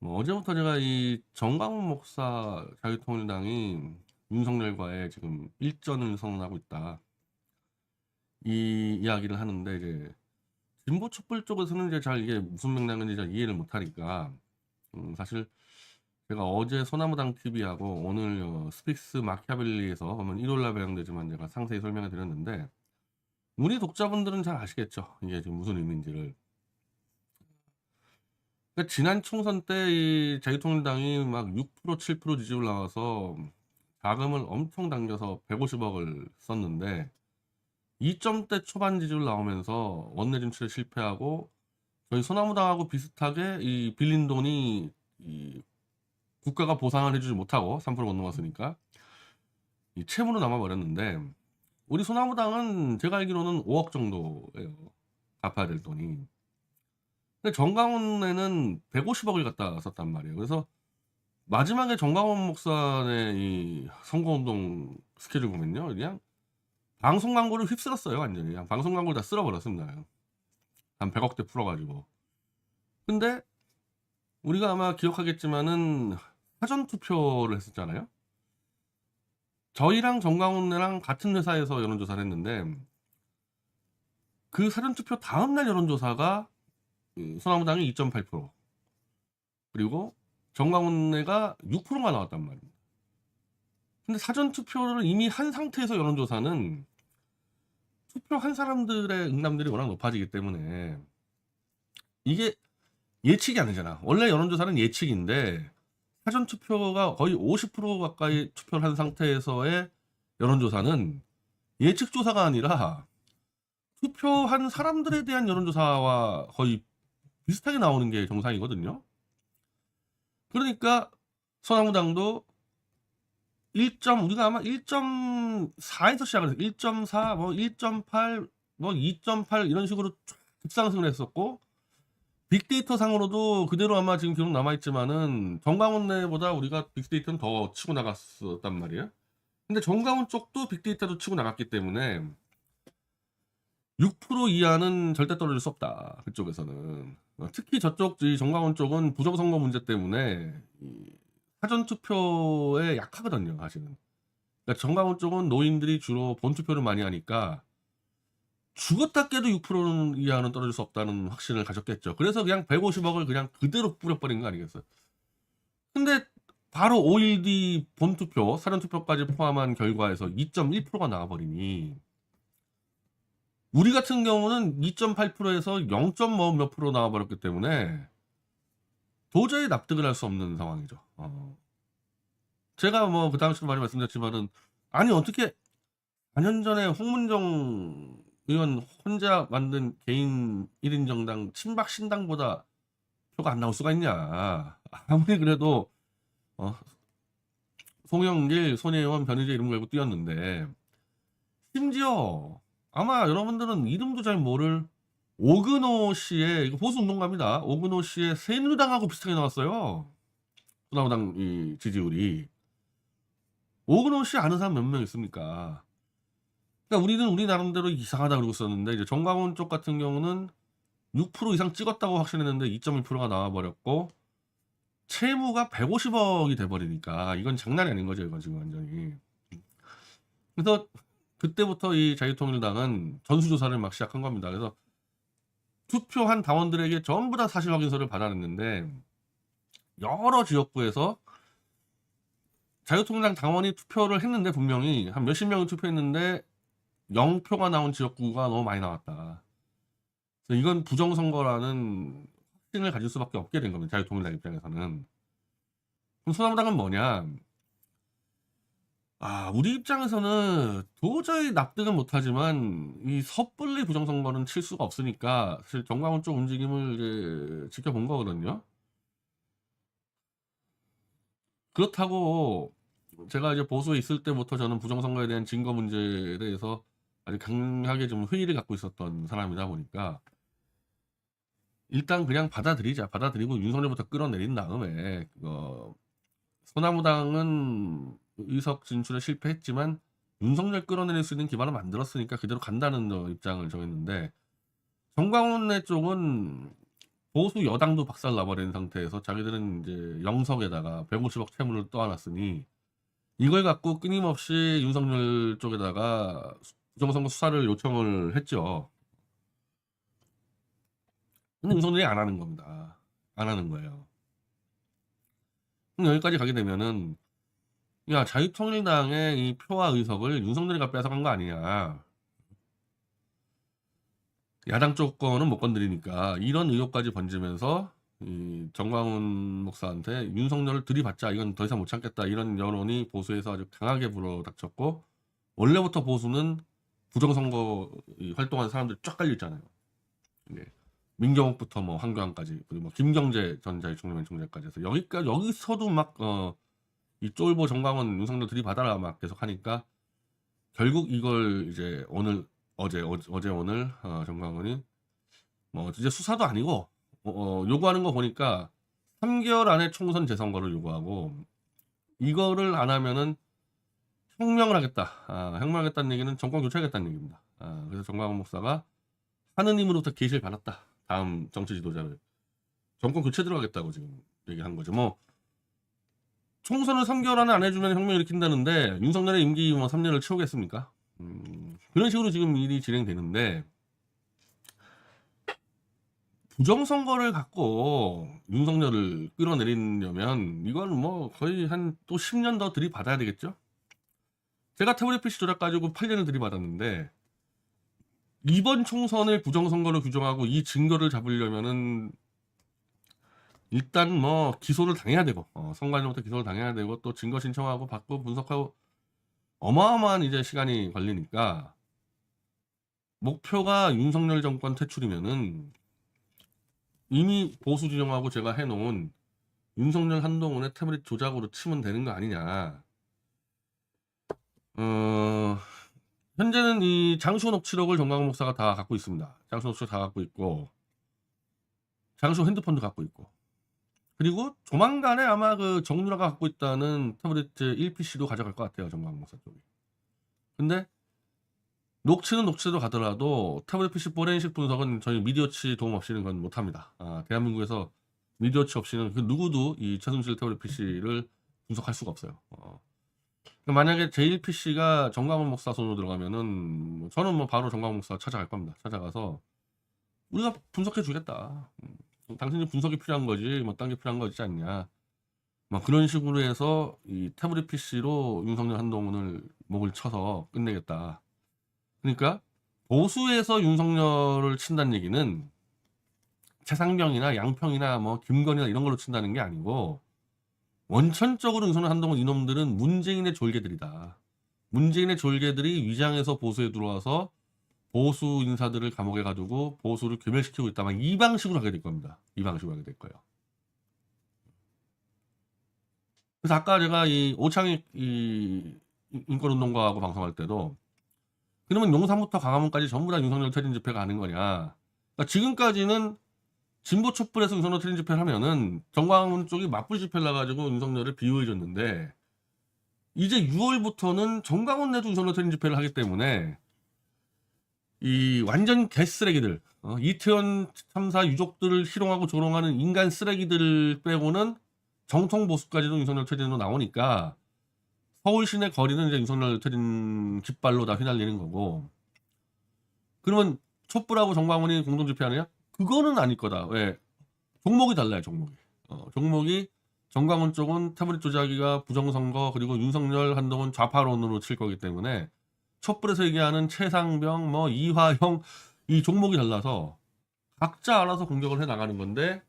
어제부터 제가 이 정광훈 목사 자유통일당이 윤석열과의 지금 일전을 선언하고 있다. 이 이야기를 하는데 이제 진보 촛불 쪽에서는 이제 잘 이게 무슨 맥락인지 잘 이해를 못하니까 사실 제가 어제 소나무당 TV하고 오늘 스픽스 마키아벨리에서 보면 일요일날 배양되지만 제가 상세히 설명해 드렸는데 우리 독자분들은 잘 아시겠죠? 이게 지금 무슨 의미인지를. 그러니까 지난 총선 때 이 자유통일당이 막 6% 7% 지지율 나와서 자금을 엄청 당겨서 150억을 썼는데 2점대 초반 지지율 나오면서 원내 진출에 실패하고 저희 소나무당하고 비슷하게 이 빌린 돈이 이 국가가 보상을 해주지 못하고 3% 못 넘었으니까 이 채무로 남아버렸는데 우리 소나무당은 제가 알기로는 5억 정도예요. 갚아야 될 돈이. 근데 정강훈에는 150억을 갖다 썼단 말이에요. 그래서 마지막에 정광훈 목사의 이 선거운동 스케줄 보면요, 그냥 방송 광고를 휩쓸었어요, 완전히. 그냥 방송 광고를 다 쓸어버렸습니다. 한 100억대 풀어가지고. 근데 우리가 아마 기억하겠지만은 사전 투표를 했었잖아요. 저희랑 정광훈이랑 같은 회사에서 여론조사를 했는데 그 사전 투표 다음날 여론조사가 소나무당이 2.8% 그리고 정광훈애가 6%가 나왔단 말입니다. 근데 사전 투표를 이미 한 상태에서 여론조사는 투표한 사람들의 응답률이 워낙 높아지기 때문에 이게 예측이 아니잖아. 원래 여론조사는 예측인데 사전 투표가 거의 50% 가까이 투표를 한 상태에서의 여론조사는 예측 조사가 아니라 투표한 사람들에 대한 여론조사와 거의 비슷하게 나오는 게 정상이거든요. 그러니까 서나무당도 1점 우리가 아마 1.4에서 시작을 했어요. 1.4, 뭐 1.8, 뭐 2.8 이런 식으로 쭉 급상승을 했었고 빅데이터 상으로도 그대로 아마 지금 기록 남아있지만은 정광훈내보다 우리가 빅데이터는 더 치고 나갔었단 말이에요. 근데 정광훈 쪽도 빅데이터도 치고 나갔기 때문에 6% 이하는 절대 떨어질 수 없다. 그쪽에서는. 특히 저쪽 정광훈 쪽은 부정선거 문제 때문에 사전 투표에 약하거든요, 사실은. 그러니까 정광훈 쪽은 노인들이 주로 본투표를 많이 하니까 죽었다 깨도 6% 이하는 떨어질 수 없다는 확신을 가졌겠죠. 그래서 그냥 150억을 그냥 그대로 뿌려버린 거 아니겠어요. 근데 바로 5일 뒤 본투표, 사전투표까지 포함한 결과에서 2.1%가 나와버리니 우리 같은 경우는 2.8%에서 0. 몇 프로 나와버렸기 때문에 도저히 납득을 할 수 없는 상황이죠. 제가 뭐 그 당시도 많이 말씀드렸지만은 아니 어떻게 4년 전에 홍문정 의원 혼자 만든 개인 1인 정당 친박 신당보다 표가 안 나올 수가 있냐. 아무리 그래도 송영길, 손혜원, 변희재 이름 걸고 뛰었는데 심지어 아마 여러분들은 이름도 잘 모를 오근호 씨의 이거 보수운동가입니다. 오근호 씨의 새누리당하고 비슷하게 나왔어요. 소나무당 이 지지율이. 오근호 씨 아는 사람 몇 명 있습니까? 그러니까 우리는 우리 나름대로 이상하다 그러고 있었는데 이제 정광훈 쪽 같은 경우는 6% 이상 찍었다고 확신했는데 2.1%가 나와버렸고 채무가 150억이 돼버리니까 이건 장난이 아닌 거죠. 이건 지금 완전히. 그래서 그때부터 이 자유통일당은 전수조사를 막 시작한 겁니다. 그래서 투표한 당원들에게 전부 다 사실 확인서를 받아냈는데 여러 지역구에서 자유통일당 당원이 투표를 했는데 분명히 한 몇십 명이 투표했는데 0표가 나온 지역구가 너무 많이 나왔다. 그래서 이건 부정선거라는 확신을 가질 수밖에 없게 된 겁니다. 자유통일당 입장에서는. 그럼 소나무당은 뭐냐? 우리 입장에서는 도저히 납득은 못하지만 이 섣불리 부정선거는 칠 수가 없으니까 사실 정광훈 쪽 움직임을 이제 지켜본 거거든요. 그렇다고 제가 이제 보수에 있을 때부터 저는 부정선거에 대한 증거 문제에 대해서 아주 강하게 좀 회의를 갖고 있었던 사람이다 보니까 일단 그냥 받아들이자. 받아들이고 윤석열부터 끌어내린 다음에 소나무당은 의석 진출에 실패했지만 윤석열 끌어내릴 수 있는 기반을 만들었으니까 그대로 간다는 입장을 정했는데 정광훈의 쪽은 보수 여당도 박살 나버린 상태에서 자기들은 이제 영석에다가 150억 채무를 떠안았으니 이걸 갖고 끊임없이 윤석열 쪽에다가 부정선거 수사를 요청을 했죠. 근데 윤석열이 안 하는 겁니다. 안 하는 거예요. 그럼 여기까지 가게 되면은 야, 자유통일당의 이 표와 의석을 윤석열이가 뺏어간 거 아니냐. 야당 쪽 거는 못 건드리니까 이런 의혹까지 번지면서 이 정광훈 목사한테 윤석열을 들이받자, 이건 더 이상 못 참겠다, 이런 여론이 보수에서 아주 강하게 불어닥쳤고, 원래부터 보수는 부정선거 활동하는 사람들이 쫙 깔려 있잖아요. 예. 민경욱부터 뭐 황교안까지, 그리고 뭐 김경재 전 자유총련회 총재까지 해서 여기서도 막 이 쫄보 정광훈 윤석열 들이받아라 막 계속 하니까 결국 이걸 이제 어제 오늘 정광훈이 뭐 이제 수사도 아니고 요구하는 거 보니까 3개월 안에 총선 재선거를 요구하고, 이거를 안 하면은 혁명을 하겠다. 혁명하겠다는 얘기는 정권 교체하겠다는 얘기입니다. 그래서 정광훈 목사가 하느님으로부터 계시를 받았다. 다음 정치 지도자를 정권 교체 들어가겠다고 지금 얘기한 거죠. 뭐 총선을 3개월 안에 안 해주면 혁명 일으킨다는데 윤석열의 임기 뭐 3년을 채우겠습니까? 그런 식으로 지금 일이 진행되는데, 부정선거를 갖고 윤석열을 끌어내리려면 이건 뭐 거의 한 또 10년 더 들이받아야 되겠죠? 제가 태블릿 PC 조작 가지고 8년을 들이받았는데, 이번 총선을 부정선거로 규정하고 이 증거를 잡으려면은 일단 뭐 기소를 당해야 되고, 선관위부터 기소를 당해야 되고, 또 증거 신청하고 받고 분석하고 어마어마한 이제 시간이 걸리니까, 목표가 윤석열 정권 퇴출이면은 이미 보수 진영하고 제가 해놓은 윤석열 한동훈의 태블릿 조작으로 치면 되는 거 아니냐. 현재는 이 장시호 녹취록을 정광훈 목사가 다 갖고 있습니다. 장시호 녹취록 다 갖고 있고, 장시호 핸드폰도 갖고 있고, 그리고 조만간에 아마 그 정유라가 갖고 있다는 태블릿 1PC도 가져갈 것 같아요, 정광훈 목사 쪽이. 근데 녹취는 녹취로 가더라도 태블릿 PC 포렌식 분석은 저희 미디어치 도움 없이는 건 못합니다. 대한민국에서 미디어치 없이는 그 누구도 이 최순실 태블릿 PC를 분석할 수가 없어요. 만약에 제1PC가 정광훈 목사 손으로 들어가면은 저는 뭐 바로 정광훈 목사 찾아갈 겁니다. 찾아가서 우리가 분석해 주겠다. 당신이 분석이 필요한 거지 뭐 딴 게 필요한 거지 않냐. 막 그런 식으로 해서 이 태블릿 PC로 윤석열 한동훈을 목을 쳐서 끝내겠다. 그러니까 보수에서 윤석열을 친다는 얘기는 최상병이나 양평이나 뭐 김건희나 이런 걸로 친다는 게 아니고, 원천적으로 윤석열 한동훈 이놈들은 문재인의 졸개들이다. 문재인의 졸개들이 위장해서 보수에 들어와서 보수 인사들을 감옥에 가두고 보수를 괴멸시키고 있다면 이 방식으로 하게 될 겁니다. 이 방식으로 하게 될 거예요. 그래서 아까 제가 이 오창익 이 인권운동가하고 방송할 때도, 그러면 용산부터 광화문까지 전부 다 윤석열 퇴진 집회가 하는 거냐. 그러니까 지금까지는 진보 촛불에서 윤석열 퇴진 집회를 하면은 정광훈 쪽이 맞불 집회를 나가지고 윤석열을 비호해줬는데, 이제 6월부터는 정광훈 내도 윤석열 퇴진 집회를 하기 때문에 이 완전 개쓰레기들, 이태원 참사 유족들을 희롱하고 조롱하는 인간 쓰레기들 빼고는 정통 보수까지도 윤석열 퇴진으로 나오니까 서울 시내 거리는 이제 윤석열 퇴진 깃발로 다 휘날리는 거고, 그러면 촛불하고 정광훈이 공동 집회하느냐? 그거는 아닐 거다. 왜? 종목이 달라요, 종목이. 종목이 정광훈 쪽은 태블릿 조작이가 부정선거, 그리고 윤석열 한동훈 좌파론으로 칠 거기 때문에 촛불에서 얘기하는 최상병, 뭐 이화영, 이 종목이 달라서 각자 알아서 공격을 해 나가는 건데,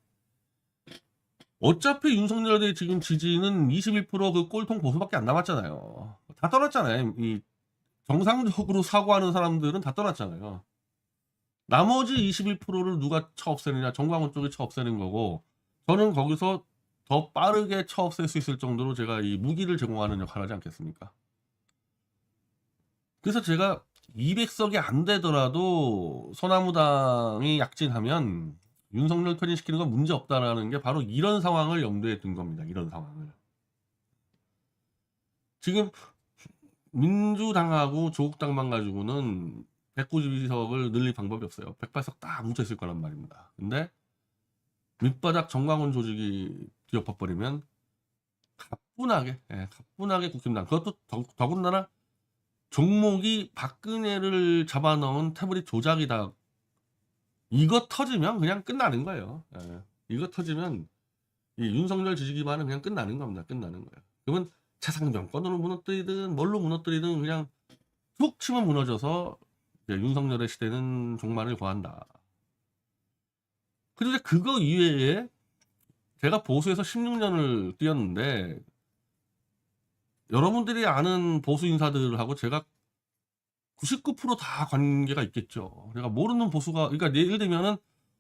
어차피 윤석열의 지금 지지는 21%그 꼴통 보수밖에 안 남았잖아요. 다 떠났잖아요. 이 정상적으로 사고하는 사람들은 다 떠났잖아요. 나머지 21%를 누가 쳐 없애느냐? 정광훈 쪽이 쳐 없애는 거고, 저는 거기서 더 빠르게 쳐 없앨 수 있을 정도로 제가 이 무기를 제공하는 역할을 하지 않겠습니까? 그래서 제가 200석이 안 되더라도 소나무당이 약진하면 윤석열 퇴진시키는 건 문제 없다라는 게 바로 이런 상황을 염두에 둔 겁니다. 이런 상황을. 지금 민주당하고 조국당만 가지고는 192석을 늘릴 방법이 없어요. 108석 딱 뭉쳐있을 거란 말입니다. 근데 밑바닥 정광훈 조직이 뒤엎어버리면 가뿐하게 국힘당. 그것도 더군다나 종목이 박근혜를 잡아넣은 태블릿 조작이다. 이거 터지면 그냥 끝나는 거예요. 이거 터지면 이 윤석열 지지 기반은 그냥 끝나는 겁니다. 끝나는 거예요. 그러면 최상병권으로 무너뜨리든 뭘로 무너뜨리든 그냥 툭 치면 무너져서 이제 윤석열의 시대는 종말을 고한다. 그런데 그거 이외에 제가 보수에서 16년을 뛰었는데 여러분들이 아는 보수 인사들하고 제가 99%다 관계가 있겠죠. 제가 모르는 보수가, 그러니까 예를 들면은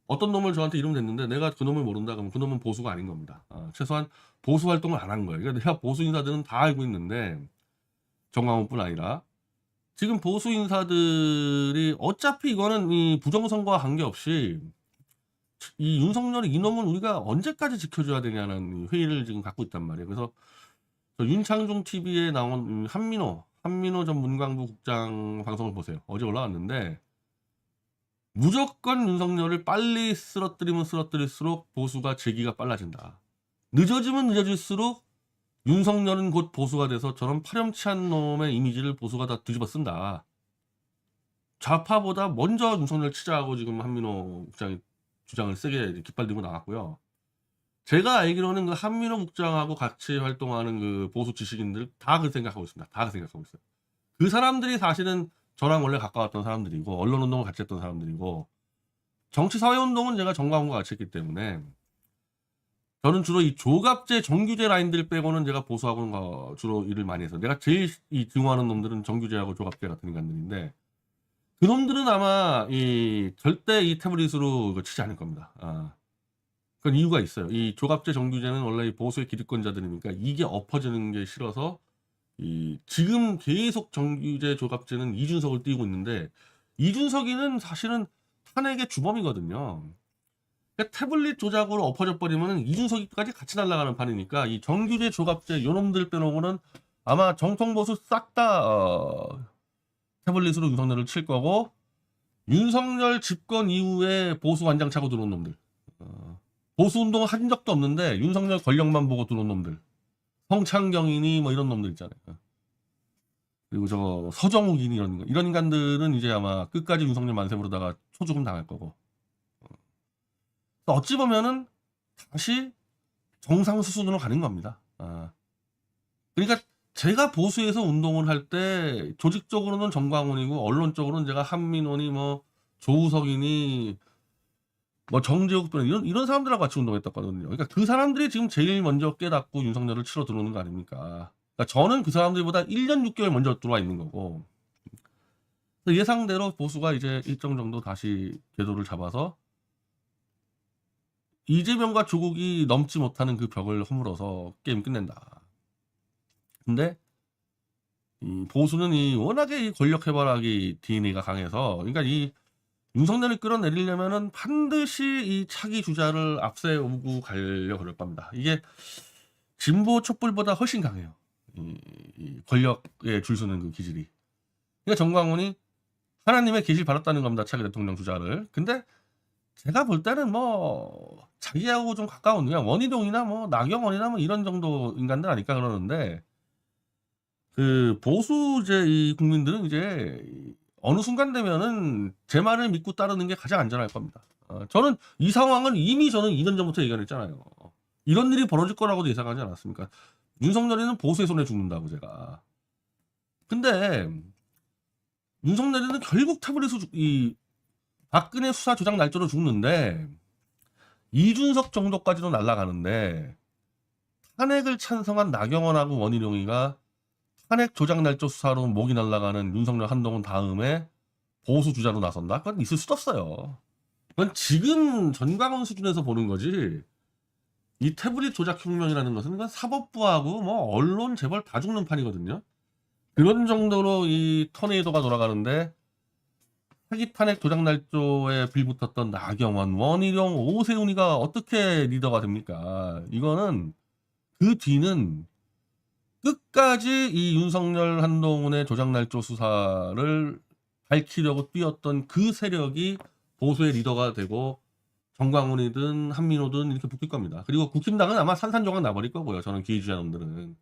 어떤 놈을 저한테 이름 댔는데 내가 그 놈을 모른다 그러면 그 놈은 보수가 아닌 겁니다. 최소한 보수 활동을 안 한 거예요. 그러니까 내가 보수 인사들은 다 알고 있는데 정광훈뿐 아니라 지금 보수 인사들이 어차피 이거는 이 부정선거와 관계없이 이 윤석열의 이놈은 우리가 언제까지 지켜줘야 되냐는 회의를 지금 갖고 있단 말이에요. 그래서 윤창중 TV에 나온 한민호 전 문광부 국장 방송을 보세요. 어제 올라왔는데 무조건 윤석열을 빨리 쓰러뜨리면 쓰러뜨릴수록 보수가 재기가 빨라진다. 늦어지면 늦어질수록 윤석열은 곧 보수가 돼서 저런 파렴치한 놈의 이미지를 보수가 다 뒤집어 쓴다. 좌파보다 먼저 윤석열 치자하고 지금 한민호 국장이 주장을 세게 깃발들고 나왔고요. 제가 알기로는 그 한민호 국장하고 같이 활동하는 그 보수 지식인들 다 그 생각하고 있습니다. 다 그 생각하고 있어요. 그 사람들이 사실은 저랑 원래 가까웠던 사람들이고 언론운동을 같이 했던 사람들이고 정치사회운동은 제가 정광훈과 같이 했기 때문에 저는 주로 이 조갑제 정규제 라인들 빼고는 제가 보수하고는 주로 일을 많이 해서 내가 제일 이 증오하는 놈들은 정규제하고 조갑제 같은 인간들인데 그 놈들은 아마 절대 이 태블릿으로 치지 않을 겁니다. 그건 이유가 있어요. 이 조갑제 정규제는 원래 이 보수의 기득권자들이니까 이게 엎어지는 게 싫어서 지금 계속 정규제 조갑제는 이준석을 띄우고 있는데 이준석이는 사실은 탄핵의 주범이거든요. 그러니까 태블릿 조작으로 엎어져 버리면 이준석이까지 같이 날아가는 판이니까 이 정규제 조갑제 요놈들 빼놓고는 아마 정통 보수 싹 다 태블릿으로 윤석열을 칠 거고 윤석열 집권 이후에 보수 완장 차고 들어온 놈들 보수 운동을 한 적도 없는데 윤석열 권력만 보고 들어온 놈들 성창경이니 뭐 이런 놈들 있잖아요. 그리고 저 서정욱이니 이런 인간들은 이제 아마 끝까지 윤석열 만세 부르다가 초죽음 당할 거고 어찌 보면은 다시 정상 수순으로 가는 겁니다. 그러니까 제가 보수에서 운동을 할 때 조직적으로는 정광훈이고 언론적으로는 제가 한민원이 뭐 조우석이니 뭐 정재욱 변 이런 사람들하고 같이 운동했었거든요. 그러니까 그 사람들이 지금 제일 먼저 깨닫고 윤석열을 치러 들어오는 거 아닙니까? 그러니까 저는 그 사람들보다 1년 6개월 먼저 들어와 있는 거고 예상대로 보수가 이제 일정 정도 다시 궤도를 잡아서 이재명과 조국이 넘지 못하는 그 벽을 허물어서 게임 끝낸다. 근데 이 보수는 워낙에 이 권력 해바라기 DNA가 강해서 그러니까 이 윤석열을 끌어내리려면은 반드시 이 차기 주자를 앞세우고 가려고 그럴 겁니다. 이게 진보 촛불보다 훨씬 강해요. 이 권력에 줄 서는 그 기질이. 그러니까 정광훈이 하나님의 계시를 받았다는 겁니다. 차기 대통령 주자를. 근데 제가 볼 때는 뭐 자기하고 좀 가까운 그냥 원희룡이나 뭐 나경원이나 뭐 이런 정도 인간들 아닐까 그러는데 그 보수제 이 국민들은 이제 어느 순간 되면은 제 말을 믿고 따르는 게 가장 안전할 겁니다. 저는 이 상황은 이미 저는 2년 전부터 예견했잖아요. 이런 일이 벌어질 거라고도 예상하지 않았습니까? 윤석열이는 보수의 손에 죽는다고 제가. 근데 윤석열이는 결국 태블릿으로 박근혜 수사 조작 날짜로 죽는데 이준석 정도까지도 날아가는데 탄핵을 찬성한 나경원하고 원희룡이가 탄핵 조작 날짜 수사로 목이 날아가는 윤석열 한동훈 다음에 보수 주자로 나선다? 그건 있을 수도 없어요. 그건 지금 전광훈 수준에서 보는 거지. 이 태블릿 조작 혁명이라는 것은 그건 사법부하고 뭐 언론 재벌 다 죽는 판이거든요. 그런 정도로 이 터네이도가 돌아가는데 사기 탄핵 조작 날조에 빌붙었던 나경원, 원희룡, 오세훈이가 어떻게 리더가 됩니까? 이거는 그 뒤는 끝까지 이 윤석열 한동훈의 조작 날조 수사를 밝히려고 뛰었던 그 세력이 보수의 리더가 되고 정광훈이든 한민호든 이렇게 붙을 겁니다. 그리고 국힘당은 아마 산산조각 나버릴 거고요. 저는 기회주의자놈들은.